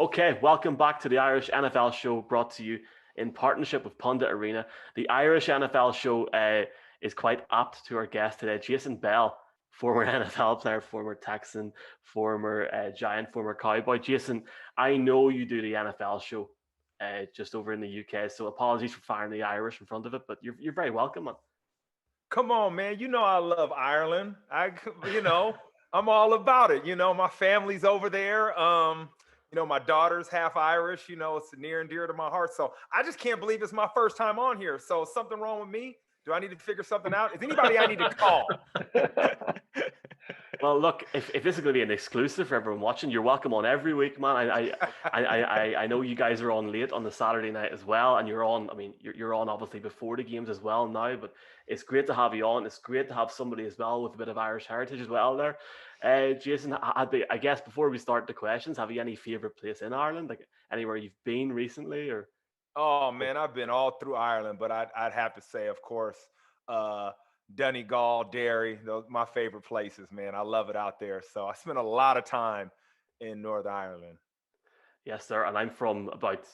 Okay, welcome back to the Irish NFL show brought to you in partnership with Pundit Arena. The Irish NFL show is quite apt to our guest today, Jason Bell, former NFL player, former Texan, former Giant, former Cowboy. Jason, I know you do the NFL show just over in the UK, so apologies for firing the Irish in front of it, but you're very welcome, man. Come on, man. You know I love Ireland. I'm all about it. My family's over there. My daughter's half Irish. It's near and dear to my heart. So I just can't believe it's my first time on here. So is something wrong with me? Do I need to figure something out? Is anybody I need to call? Well, look, if this is going to be an exclusive for everyone watching, you're welcome on every week, man. I know you guys are on late on the Saturday night as well, and you're on. I mean, you're on obviously before the games as well now, but it's great to have you on. It's great to have somebody as well with a bit of Irish heritage as well there. Jason, I guess before we start the questions, have you any favorite place in Ireland, like anywhere you've been recently, or? Oh man, I've been all through Ireland, but I'd have to say, of course, Donegal, Derry, those my favorite places, man. I love it out there. So I spent a lot of time in Northern Ireland. Yes, sir. And I'm from about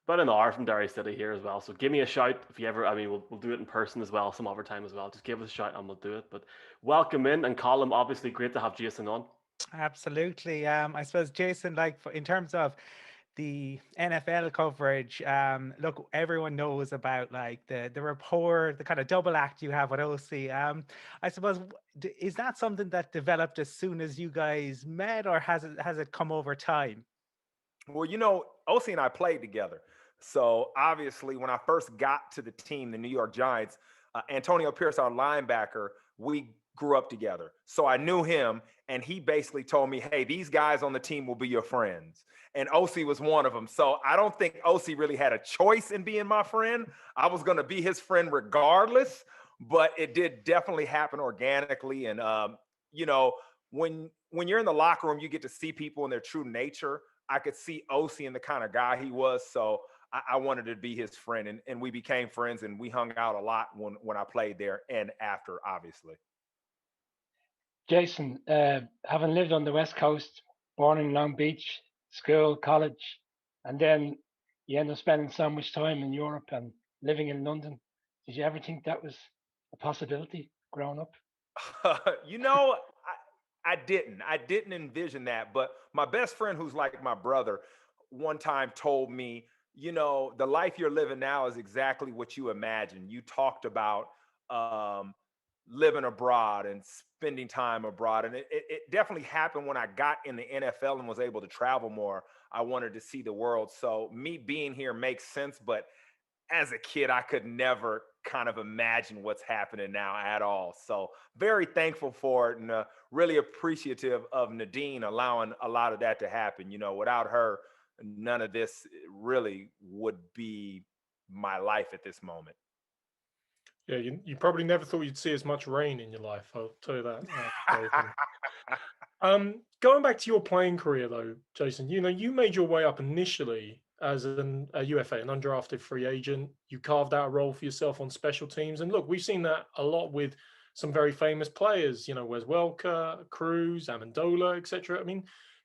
an hour from Derry City here as well. So give me a shout if you ever. I mean, we'll do it in person as well, some other time as well. Just give us a shout and we'll do it. But welcome in, and Colin. Obviously, great to have Jason on. Absolutely. I suppose, Jason, in terms of the NFL coverage, look, everyone knows about like the rapport, the kind of double act you have with OC. I suppose, is that something that developed as soon as you guys met, or has it come over time? Well, OC and I played together. So obviously, when I first got to the team, the New York Giants, Antonio Pierce, our linebacker, we grew up together. So I knew him, and he basically told me, hey, these guys on the team will be your friends. And OC was one of them. So I don't think OC really had a choice in being my friend. I was going to be his friend regardless, but it did definitely happen organically. And, when you're in the locker room, you get to see people in their true nature. I could see OC and the kind of guy he was. So I wanted to be his friend, and we became friends, and we hung out a lot when I played there and after, obviously. Jason, having lived on the West Coast, born in Long Beach, school, college, and then you end up spending so much time in Europe and living in London, did you ever think that was a possibility growing up? I didn't. I didn't envision that. But my best friend, who's like my brother, one time told me, the life you're living now is exactly what you imagined. You talked about living abroad and spending time abroad. And it definitely happened when I got in the NFL and was able to travel more. I wanted to see the world. So me being here makes sense. But as a kid, I could never kind of imagine what's happening now at all. So very thankful for it, and really appreciative of Nadine allowing a lot of that to happen. Without her, none of this really would be my life at this moment. Yeah, you probably never thought you'd see as much rain in your life. I'll tell you that. Going back to your playing career, though, Jason, you made your way up initially as a UFA, an undrafted free agent. You carved out a role for yourself on special teams. And look, we've seen that a lot with some very famous players, Wes Welker, Cruz, Amendola, etc. I mean,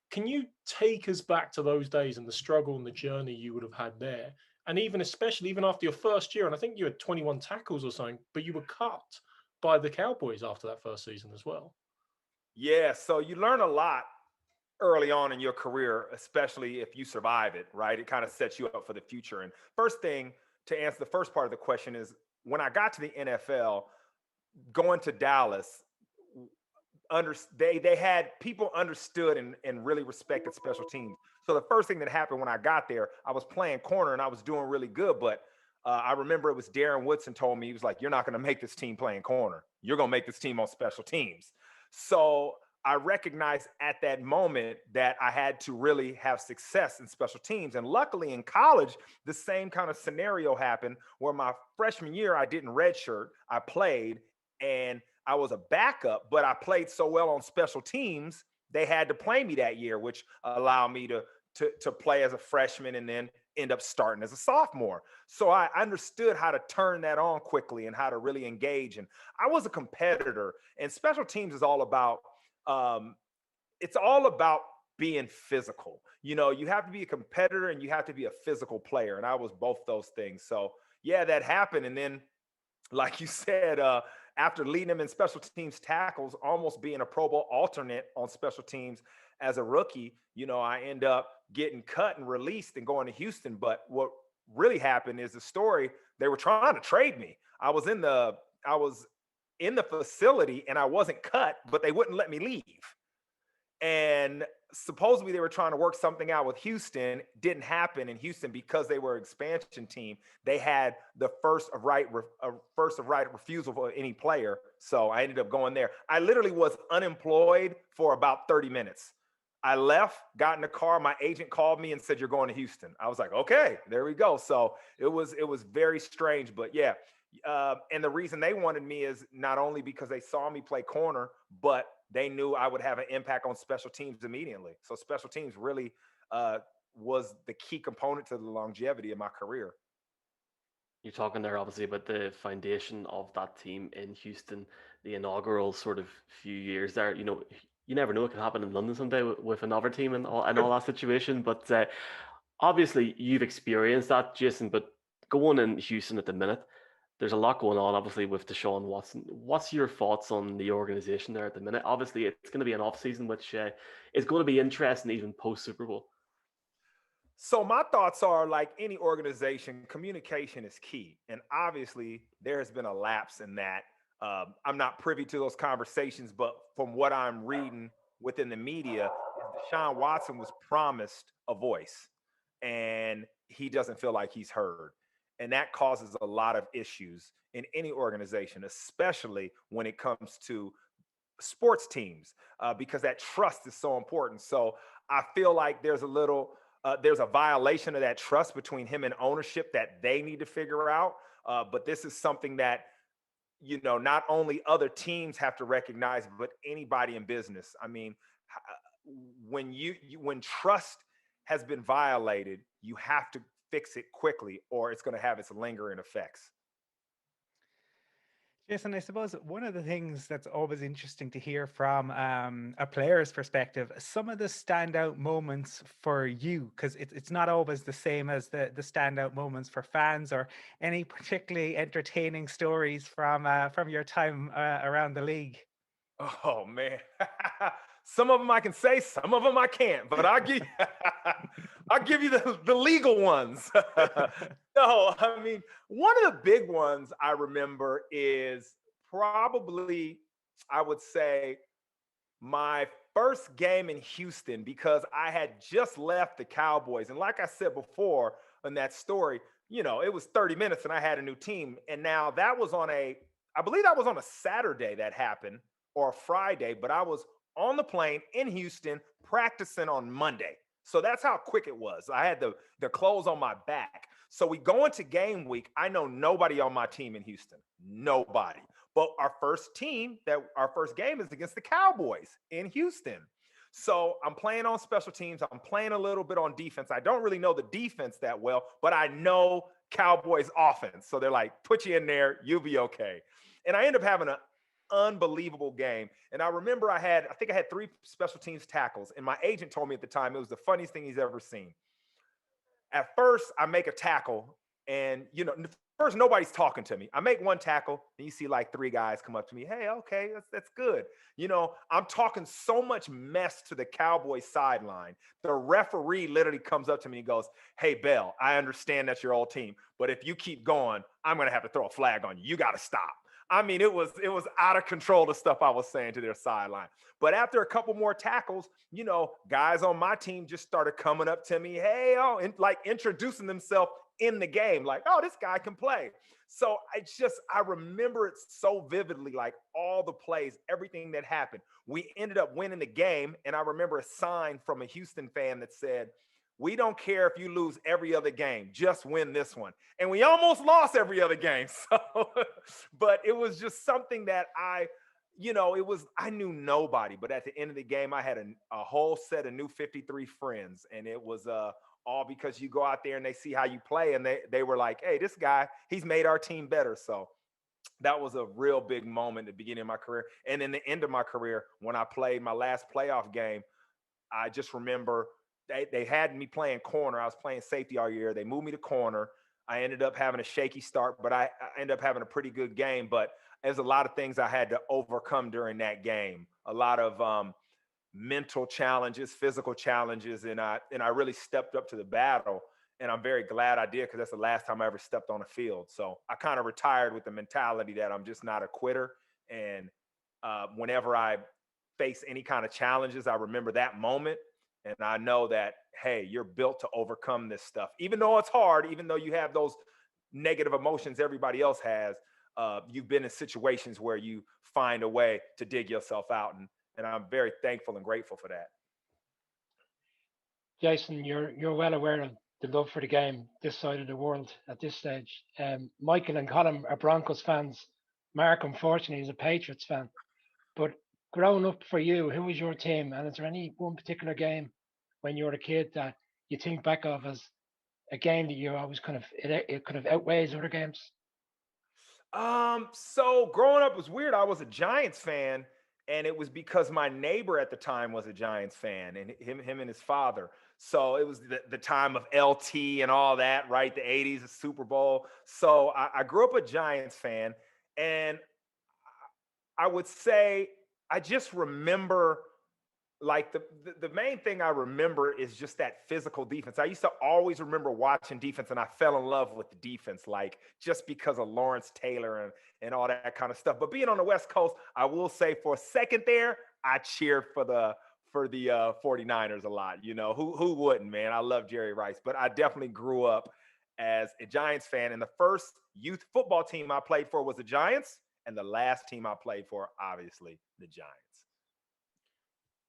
can you take us back to those days and the struggle and the journey you would have had there? And especially after your first year, and I think you had 21 tackles or something, but you were cut by the Cowboys after that first season as well. Yeah, so you learn a lot early on in your career, especially if you survive it, right? It kind of sets you up for the future. And first thing, to answer the first part of the question, is when I got to the NFL, going to Dallas, they had people understood and really respected special teams. So the first thing that happened when I got there, I was playing corner and I was doing really good. But I remember it was Darren Woodson told me, he was like, you're not going to make this team playing corner. You're going to make this team on special teams. So I recognized at that moment that I had to really have success in special teams. And luckily in college, the same kind of scenario happened where my freshman year, I didn't redshirt. I played, and I was a backup, but I played so well on special teams, they had to play me that year, which allowed me to play as a freshman and then end up starting as a sophomore. So I understood how to turn that on quickly and how to really engage. And I was a competitor, and special teams is all about, it's all about being physical. You have to be a competitor and you have to be a physical player. And I was both those things. So yeah, that happened. And then, like you said, after leading them in special teams tackles, almost being a Pro Bowl alternate on special teams as a rookie, I end up getting cut and released and going to Houston. But what really happened is the story, they were trying to trade me. I was in the facility and I wasn't cut, but they wouldn't let me leave. And supposedly they were trying to work something out with Houston. Didn't happen in Houston because they were an expansion team. They had the first of right refusal for any player. So I ended up going there. I literally was unemployed for about 30 minutes. I left, got in the car. My agent called me and said, "You're going to Houston." I was like, "Okay, there we go." So it was very strange, but yeah. And the reason they wanted me is not only because they saw me play corner, but they knew I would have an impact on special teams immediately. So special teams really was the key component to the longevity of my career. You're talking there obviously about the foundation of that team in Houston, the inaugural sort of few years there. You never know what can happen in London someday with another team and all that situation. But obviously you've experienced that, Jason. But going in Houston at the minute, there's a lot going on, obviously, with Deshaun Watson. What's your thoughts on the organization there at the minute? Obviously, it's going to be an off season, which is going to be interesting even post Super Bowl. So my thoughts are, like any organization, communication is key. And obviously there has been a lapse in that. I'm not privy to those conversations, but from what I'm reading within the media, Deshaun Watson was promised a voice and he doesn't feel like he's heard. And that causes a lot of issues in any organization, especially when it comes to sports teams, because that trust is so important. So I feel like there's a violation of that trust between him and ownership that they need to figure out. But this is something that not only other teams have to recognize, but anybody in business. I mean, when trust has been violated, you have to fix it quickly, or it's going to have its lingering effects. Jason, I suppose one of the things that's always interesting to hear from a player's perspective, some of the standout moments for you, because it's not always the same as the standout moments for fans, or any particularly entertaining stories from your time around the league. Oh man, some of them I can say, some of them I can't. But I'll give you the legal ones. No, I mean, one of the big ones I remember is probably, I would say, my first game in Houston, because I had just left the Cowboys. And like I said before in that story, it was 30 minutes and I had a new team. And now I believe that was on a Saturday that happened, or a Friday, but I was on the plane in Houston practicing on Monday. So that's how quick it was. I had the clothes on my back. So we go into game week. I know nobody on my team in Houston. Nobody. But our first game is against the Cowboys in Houston. So I'm playing on special teams. I'm playing a little bit on defense. I don't really know the defense that well, but I know Cowboys offense. So they're like, "Put you in there, you'll be okay." And I end up having an unbelievable game. And I remember I think I had 3 special teams tackles. And my agent told me at the time it was the funniest thing he's ever seen. At first, I make a tackle, and first nobody's talking to me. I make one tackle, and you see like 3 guys come up to me. "Hey, okay, that's good." I'm talking so much mess to the Cowboys sideline. The referee literally comes up to me and goes, "Hey, Bell, I understand that's your old team, but if you keep going, I'm gonna have to throw a flag on you. You got to stop." I mean, it was out of control, the stuff I was saying to their sideline. But after a couple more tackles, guys on my team just started coming up to me, "Hey," and like introducing themselves in the game, like, "Oh, this guy can play." So I remember it so vividly, like all the plays, everything that happened. We ended up winning the game, and I remember a sign from a Houston fan that said, "We don't care if you lose every other game, just win this one." And we almost lost every other game. So, but it was just something that I knew nobody, but at the end of the game, I had a whole set of new 53 friends. And it was all because you go out there and they see how you play, and they were like, "Hey, this guy, he's made our team better." So that was a real big moment at the beginning of my career. And in the end of my career, when I played my last playoff game, I just remember they had me playing corner. I was playing safety all year. They moved me to corner. I ended up having a shaky start, but I ended up having a pretty good game. But there's a lot of things I had to overcome during that game. A lot of mental challenges, physical challenges, and I really stepped up to the battle. And I'm very glad I did, because that's the last time I ever stepped on a field. So I kind of retired with the mentality that I'm just not a quitter. And whenever I face any kind of challenges, I remember that moment. And I know that, hey, you're built to overcome this stuff. Even though it's hard, even though you have those negative emotions everybody else has, you've been in situations where you find a way to dig yourself out. And I'm very thankful and grateful for that. Jason, you're well aware of the love for the game this side of the world at this stage. Michael and Colin are Broncos fans. Mark, unfortunately, is a Patriots fan. But growing up for you, who was your team? And is there any one particular game when you were a kid that you think back of as a game that you always it kind of outweighs other games? So growing up was weird. I was a Giants fan, and it was because my neighbor at the time was a Giants fan, and him and his father. So it was the time of LT and all that, right? The 80s, the Super Bowl. So I grew up a Giants fan, and I would say I just remember, like, the main thing I remember is just that physical defense. I used to always remember watching defense, and I fell in love with the defense, like, just because of Lawrence Taylor and all that kind of stuff. But being on the West Coast, I will say for a second there, I cheered for the 49ers a lot. You know, who wouldn't, man? I love Jerry Rice. But I definitely grew up as a Giants fan, and the first youth football team I played for was the Giants, and the last team I played for, obviously, the Giants.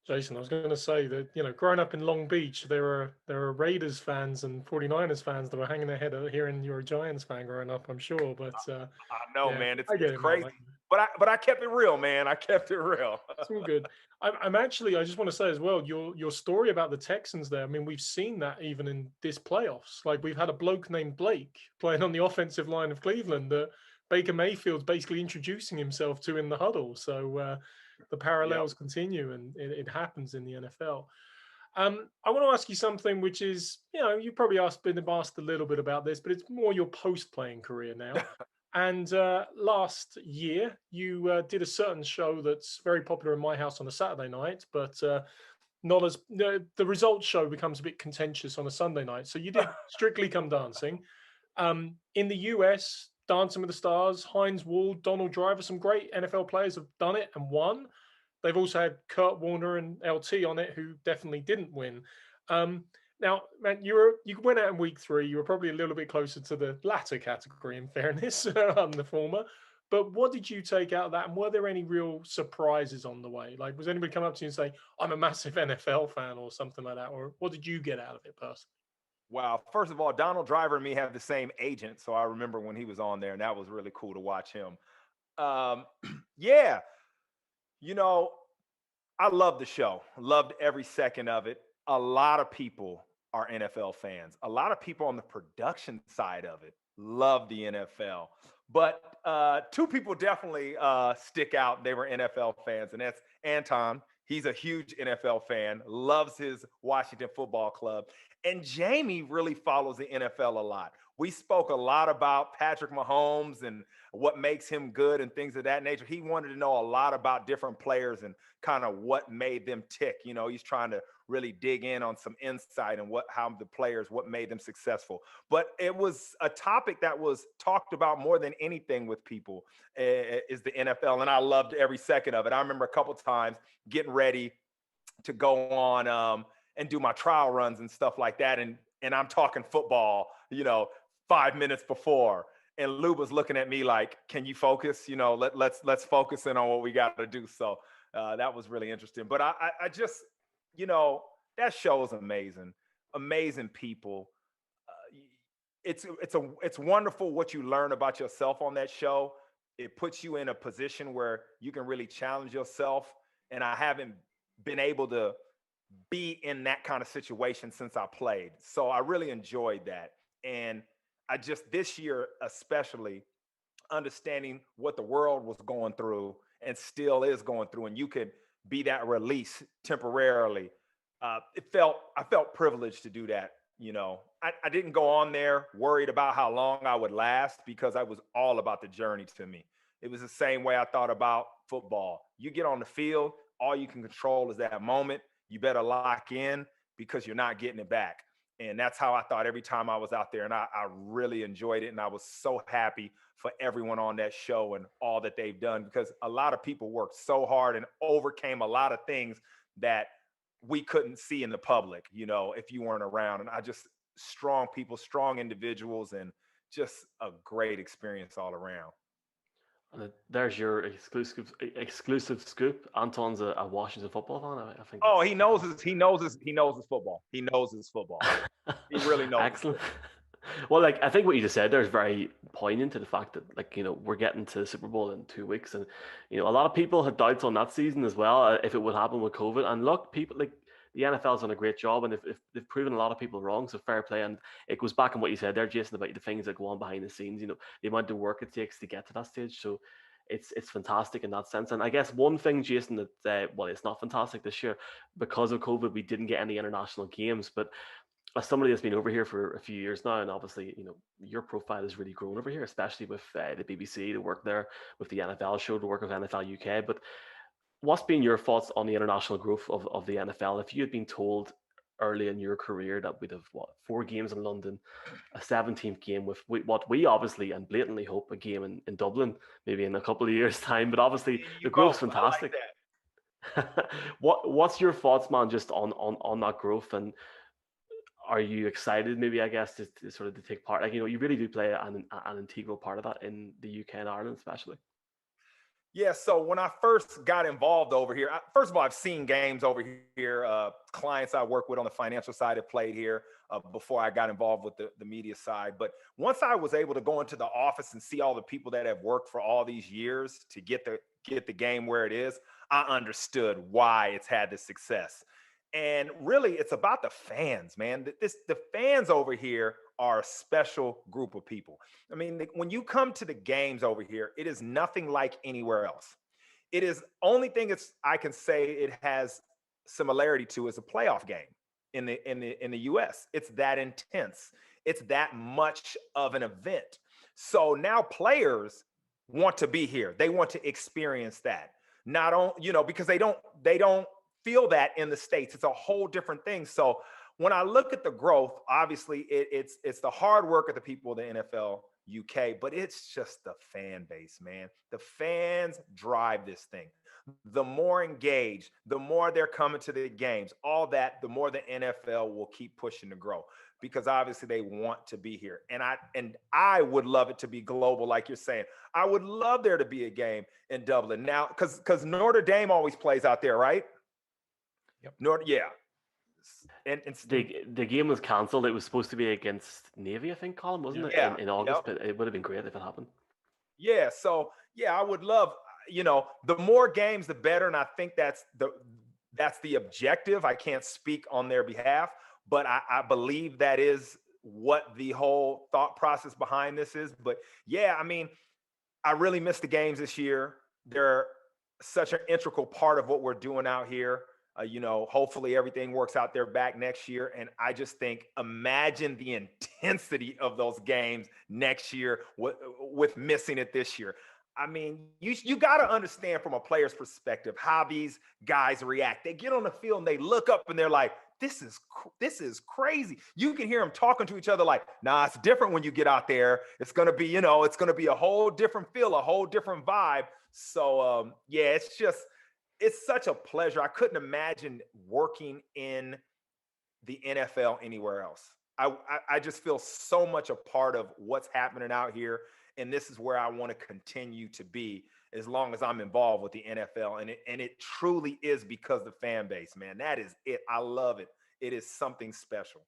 Jason, I was going to say that, growing up in Long Beach, there are Raiders fans and 49ers fans that were hanging their head at hearing you're a Giants fan growing up, I'm sure. But I know, yeah, man. It's I get it, man. crazy. But I kept it real, man. I kept it real. It's all good. I'm actually, I just want to say as well, your story about the Texans there. I mean, we've seen that even in this playoffs. Like, we've had a bloke named Blake playing on the offensive line of Cleveland that Baker Mayfield's basically introducing himself to in the huddle. So the parallels continue, and it happens in the NFL. I want to ask you something, which is, you've probably been asked a little bit about this, but it's more your post-playing career now. And last year, you did a certain show that's very popular in my house on a Saturday night, but not as the results show becomes a bit contentious on a Sunday night. So you did Strictly Come Dancing. In the US, Dancing with the Stars, Heinz Ward, Donald Driver, some great NFL players have done it and won. They've also had Kurt Warner and LT on it, who definitely didn't win. Now, man, you went out in week 3. You were probably a little bit closer to the latter category, in fairness, than the former. But what did you take out of that? And were there any real surprises on the way? Like, was anybody come up to you and say, I'm a massive NFL fan or something like that? Or what did you get out of it personally? Wow. First of all, Donald Driver and me have the same agent. So I remember when he was on there, and that was really cool to watch him. Yeah. I loved the show. Loved every second of it. A lot of people are NFL fans. A lot of people on the production side of it love the NFL. But two people definitely stick out. They were NFL fans, and that's Anton. He's a huge NFL fan, loves his Washington football club. And Jamie really follows the NFL a lot. We spoke a lot about Patrick Mahomes and what makes him good and things of that nature. He wanted to know a lot about different players and kind of what made them tick. He's trying to really dig in on some insight and what made them successful. But it was a topic that was talked about more than anything with people, is the NFL. And I loved every second of it. I remember a couple times getting ready to go on and do my trial runs and stuff like that. And I'm talking football, 5 minutes before. And Lou was looking at me like, can you focus? Let's focus in on what we got to do. So that was really interesting. But I just, that show is amazing. Amazing people. It's wonderful what you learn about yourself on that show. It puts you in a position where you can really challenge yourself. And I haven't been able to be in that kind of situation since I played. So I really enjoyed that. And I just, this year especially, understanding what the world was going through and still is going through, and you could be that release temporarily, I felt privileged to do that. You know, I didn't go on there worried about how long I would last because I was all about the journey to me. It was the same way I thought about football. You get on the field, all you can control is that moment. You better lock in because you're not getting it back. And that's how I thought every time I was out there. And I really enjoyed it. And I was so happy for everyone on that show and all that they've done because a lot of people worked so hard and overcame a lot of things that we couldn't see in the public, you know, if you weren't around. And I just strong people, strong individuals, and just a great experience all around. And there's your exclusive scoop. Anton's a Washington football fan. I think Oh, that's he knows his he knows his football. He knows his football. He really knows. excellent. Well, like I think what you just said there is very poignant to the fact that, like, you know, we're getting to the Super Bowl in 2 weeks, and you know a lot of people had doubts on that season as well if it would happen with COVID. And look, people like the NFL's done a great job, and if they've proven a lot of people wrong, so fair play. And it goes back on what you said there, Jason, about the things that go on behind the scenes. You know, the amount of work it takes to get to that stage. So it's fantastic in that sense. And I guess one thing, Jason, that well, it's not fantastic this year because of COVID. We didn't get any international games, but as somebody that's been over here for a few years now, and obviously, you know, your profile has really grown over here, especially with the BBC, to work there, with the NFL show, to work with NFL UK. But what's been your thoughts on the international growth of the NFL? If you had been told early in your career that we'd have, what, 4 games in London, a 17th game with what we obviously and blatantly hope a game in Dublin, maybe in a couple of years' time, but obviously the growth's fantastic. I like that. What's your thoughts, man, just on that growth? And are you excited, maybe, I guess, to sort of to take part? Like, you know, you really do play an integral part of that in the UK and Ireland, especially. Yeah, so when I first got involved over here, first of all, I've seen games over here. Clients I work with on the financial side have played here before I got involved with the media side. But once I was able to go into the office and see all the people that have worked for all these years to get the game where it is, I understood why it's had this success. And really, it's about the fans, man. The fans over here are a special group of people. I mean, when you come to the games over here, it is nothing like anywhere else. It is only thing I can say it has similarity to is a playoff game in the US. It's that intense. It's that much of an event. So now players want to be here. They want to experience that. Not on, you know, because they don't feel that in the States. It's a whole different thing. So when I look at the growth, obviously it's the hard work of the people of the NFL UK, but it's just the fan base, man. The fans drive this thing. The more engaged, the more they're coming to the games, all that, the more the NFL will keep pushing to grow because obviously they want to be here. And I would love it to be global, like you're saying. I would love there to be a game in Dublin now because Notre Dame always plays out there, right? Yep. Yeah. And the game was cancelled. It was supposed to be against Navy, I think, Colin, wasn't it? Yeah. In August, but it would have been great if it happened. Yeah. So yeah, I would love, you know, the more games, the better. And I think that's the objective. I can't speak on their behalf, but I believe that is what the whole thought process behind this is. But yeah, I mean, I really missed the games this year. They're such an integral part of what we're doing out here. You know, hopefully everything works out there back next year. And I just think, imagine the intensity of those games next year with missing it this year. I mean, you got to understand from a player's perspective how these guys react. They get on the field and they look up and they're like, this is crazy. You can hear them talking to each other like, nah, it's different when you get out there. It's going to be, you know, it's going to be a whole different feel, a whole different vibe. So, yeah, it's such a pleasure. I couldn't imagine working in the NFL anywhere else. I just feel so much a part of what's happening out here. And this is where I want to continue to be as long as I'm involved with the NFL. And it truly is because the fan base, man. That is it. I love it. It is something special.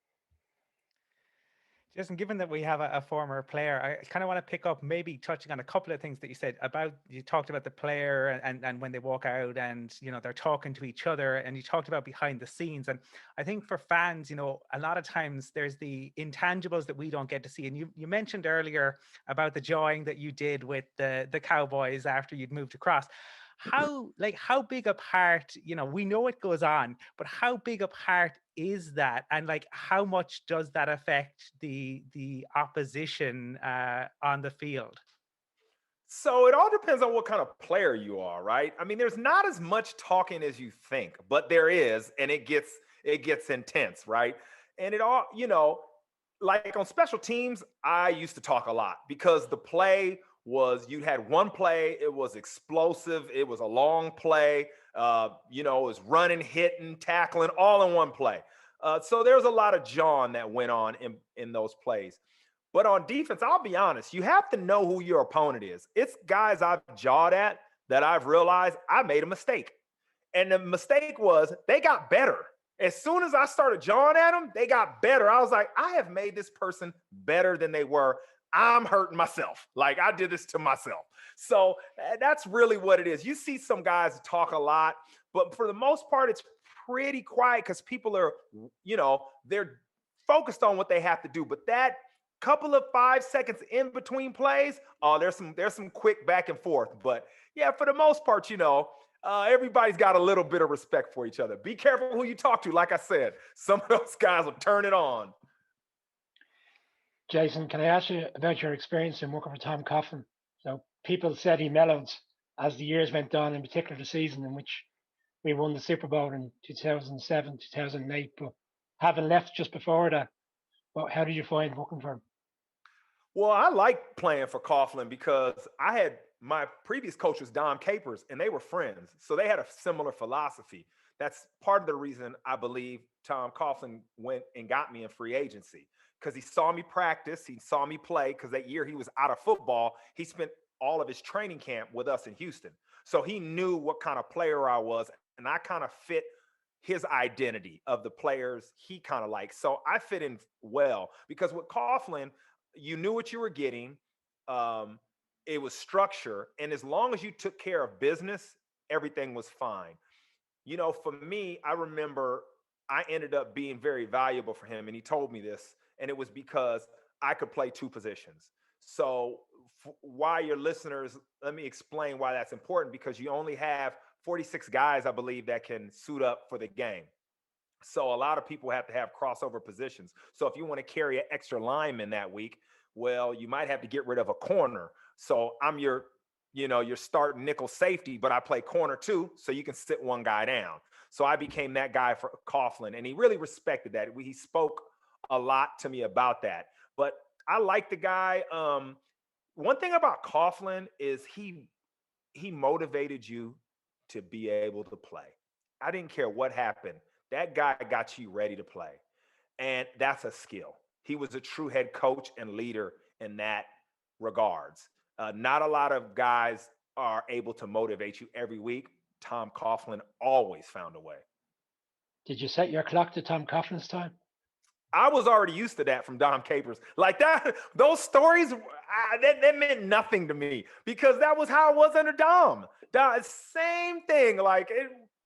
Jason, given that we have a former player, I kind of want to pick up maybe touching on a couple of things that you said about, you talked about the player and when they walk out and, you know, they're talking to each other, and you talked about behind the scenes. And I think for fans, you know, a lot of times there's the intangibles that we don't get to see. And you mentioned earlier about the joining that you did with the Cowboys after you'd moved across. how big a part, we know it goes on, but how big a part is that, and like how much does that affect the opposition on the field? So it all depends on what kind of player you are, right? I mean, there's not as much talking as you think, but there is, and it gets intense, right? And it all, like on special teams, I used to talk a lot because the play was you had one play, it was explosive, it was a long play, it was running, hitting, tackling, all in one play. So there's a lot of John that went on in those plays. But on defense, I'll be honest, you have to know who your opponent is. It's guys I've jawed at that I've realized I made a mistake. And the mistake was they got better. As soon as I started jawing at them, they got better. I was like, I have made this person better than they were. I'm hurting myself. Like I did this to myself. So that's really what it is. You see some guys talk a lot, but for the most part, it's pretty quiet because people are, they're focused on what they have to do. But that couple of 5 seconds in between plays, there's some quick back and forth. But yeah, for the most part, everybody's got a little bit of respect for each other. Be careful who you talk to. Like I said, some of those guys will turn it on. Jason, can I ask you about your experience in working for Tom Coughlin? So people said he mellowed as the years went on, in particular the season in which we won the Super Bowl in 2007, 2008, but having left just before that, how did you find working for him? Well, I like playing for Coughlin because my previous coach was Dom Capers and they were friends. So they had a similar philosophy. That's part of the reason I believe Tom Coughlin went and got me in free agency because he saw me practice. He saw me play because that year he was out of football. He spent all of his training camp with us in Houston. So he knew what kind of player I was. And I kind of fit his identity of the players he kind of liked. So I fit in well because with Coughlin, you knew what you were getting. It was structure. And as long as you took care of business, everything was fine. For me, I remember I ended up being very valuable for him. And he told me this, and it was because I could play two positions. So why your listeners, let me explain why that's important, because you only have 46 guys, I believe, that can suit up for the game. So a lot of people have to have crossover positions. So if you want to carry an extra lineman that week, well, you might have to get rid of a corner. So I'm your starting nickel safety, but I play corner too, so you can sit one guy down. So I became that guy for Coughlin, and he really respected that. He spoke a lot to me about that. But I like the guy. One thing about Coughlin is he motivated you to be able to play. I didn't care what happened. That guy got you ready to play. And that's a skill. He was a true head coach and leader in that regards. Not a lot of guys are able to motivate you every week. Tom Coughlin always found a way. Did you set your clock to Tom Coughlin's time? I was already used to that from Dom Capers. Like that, those stories, that meant nothing to me because that was how it was under Dom. Same thing.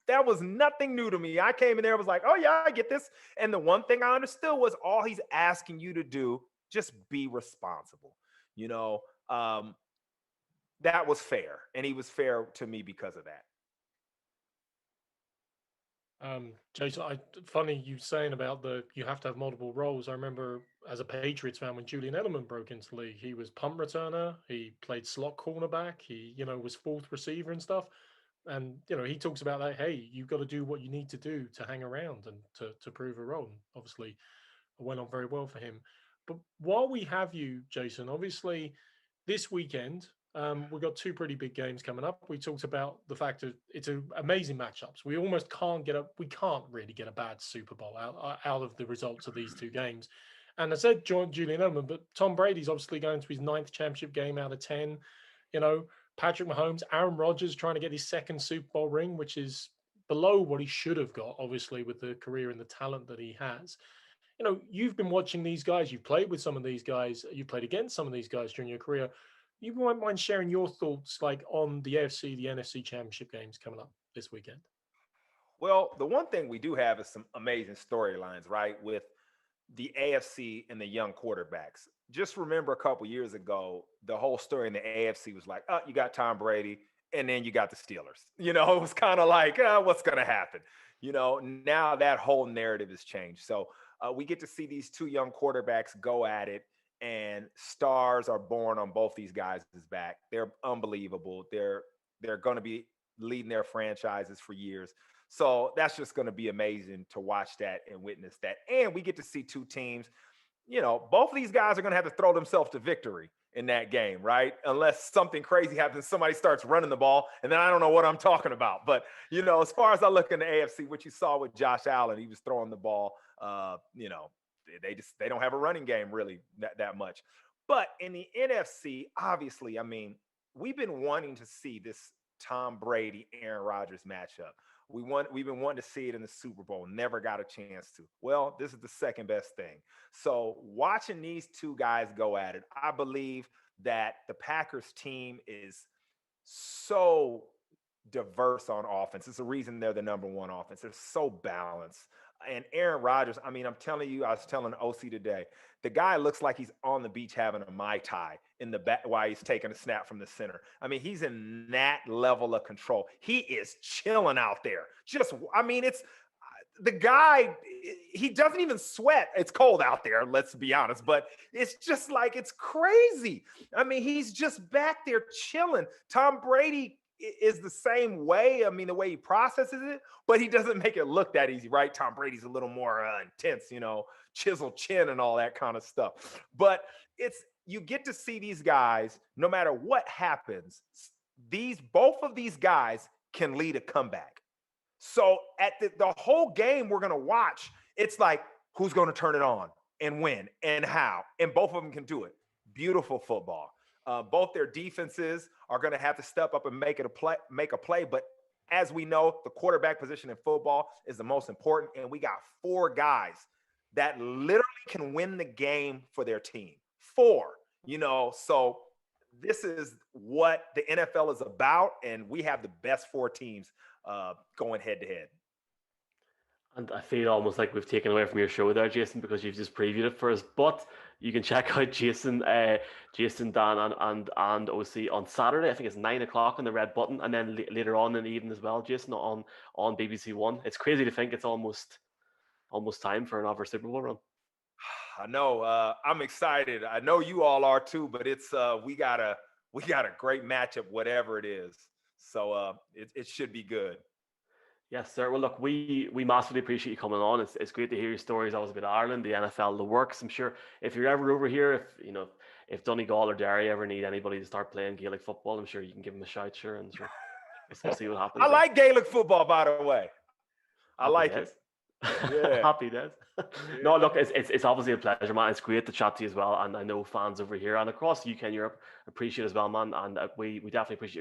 That was nothing new to me. I came in there, was like, oh yeah, I get this. And the one thing I understood was all he's asking you to do, just be responsible. That was fair. And he was fair to me because of that. Jason, funny you saying about you have to have multiple roles. I remember as a Patriots fan when Julian Edelman broke into the league, he was punt returner, he played slot cornerback, he was fourth receiver and stuff. And he talks about that. Hey, you've got to do what you need to do to hang around and to prove a role. And obviously, it went on very well for him. But while we have you, Jason, obviously this weekend we've got two pretty big games coming up. We talked about the fact that it's amazing matchups. We almost can't really get a bad Super Bowl out of the results of these two games. And I said Julian Edelman, but Tom Brady's obviously going to his 9th championship game out of 10. Patrick Mahomes, Aaron Rodgers trying to get his 2nd Super Bowl ring, which is below what he should have got, obviously, with the career and the talent that he has. You've been watching these guys. You've played with some of these guys. You've played against some of these guys during your career. You might mind sharing your thoughts on the AFC, the NFC championship games coming up this weekend? Well, the one thing we do have is some amazing storylines, right? With the AFC and the young quarterbacks. Just remember a couple years ago, the whole story in the AFC was like, oh, you got Tom Brady and then you got the Steelers. You know, it was kind of like, what's going to happen? You know, now that whole narrative has changed. So we get to see these two young quarterbacks go at it, and stars are born on both these guys' back. They're unbelievable. They're going to be leading their franchises for years. So that's just going to be amazing to watch that and witness that. And we get to see two teams, you know, both of these guys are going to have to throw themselves to victory in that game, right? Unless something crazy happens, somebody starts running the ball, and then I don't know what I'm talking about. But, you know, as far as I look in the AFC, what you saw with Josh Allen, he was throwing the ball, you know, they don't have a running game really that much. But in the NFC, obviously, I mean, we've been wanting to see this Tom Brady, Aaron Rodgers matchup. We've been wanting to see it in the Super Bowl, never got a chance to. Well, this is the second best thing. So watching these two guys go at it, I believe that the Packers team is so diverse on offense. It's the reason they're the number one offense. They're so balanced. And Aaron Rodgers, I mean, I'm telling you, I was telling OC today, the guy looks like he's on the beach having a Mai Tai in the back while he's taking a snap from the center. I mean, he's in that level of control. He is chilling out there. Just, I mean, it's the guy, he doesn't even sweat. It's cold out there, let's be honest, but it's just like, it's crazy. I mean, he's just back there chilling. Tom Brady is the same way. I mean, the way he processes it, but he doesn't make it look that easy, right? Tom Brady's a little more intense, you know, chiseled chin and all that kind of stuff. But you get to see these guys, no matter what happens, both of these guys can lead a comeback. So at the whole game we're going to watch, it's like, who's going to turn it on and when and how? And both of them can do it. Beautiful football. Both their defenses are going to have to step up and make a play. But as we know, the quarterback position in football is the most important. And we got 4 guys that literally can win the game for their team. 4, you know, so this is what the NFL is about. And we have the best 4 teams going head to head. And I feel almost like we've taken away from your show there, Jason, because you've just previewed it for us. But you can check out Jason, Dan, and OC on Saturday. I think it's 9 o'clock on the Red Button, and then later on in the evening as well, Jason, on BBC One. It's crazy to think it's almost time for another Super Bowl run. I know. I'm excited. I know you all are too. But it's we got a great matchup, whatever it is. So it should be good. Yes, sir. Well, look, we massively appreciate you coming on. It's great to hear your stories always about Ireland, the NFL, the works. I'm sure if you're ever over here, if Donegal or Derry ever need anybody to start playing Gaelic football, I'm sure you can give them a shout, sure, and sure, we'll see what happens. I like Gaelic football, by the way. I like it. Yeah. Happy days. No, look, it's obviously a pleasure, man. It's great to chat to you as well, and I know fans over here and across the UK and Europe appreciate it as well, man. And we definitely appreciate you